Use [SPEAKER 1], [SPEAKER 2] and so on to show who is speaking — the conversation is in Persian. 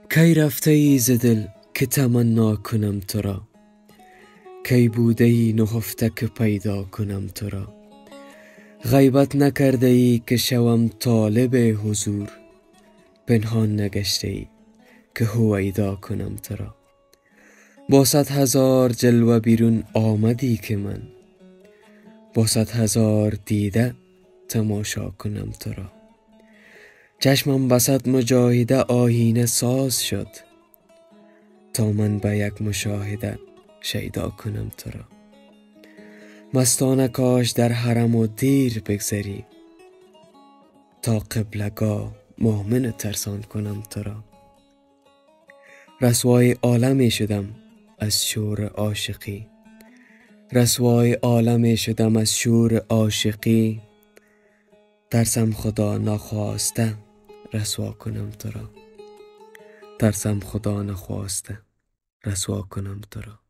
[SPEAKER 1] کی رفته ای ز دل که تمنا کنم تو را، کی بوده ای نهفته که پیدا کنم تو را. غیبت نکرده ای که شوم طالب حضور، پنهان نگشته ای که هویدا کنم تو را. با 100,000 جلوه بیرون آمدی که من، با 100,000 دیده تماشا کنم تو را. چشمم به 100 مجاهده آیینه ساز شد، تا من به یک مشاهده شیدا کنم تو را. مستانه کاش در حرم و دیر بگذری، تا قبلگاه مؤمن ترسان کنم تو را. رسوای عالمی شدم از شور عاشقی، رسوای عالمی شدم از شور عاشقی. ترسم خدا نخواسته رسوا کنم تو را، ترسم خدا نخواسته رسوا کنم تو را.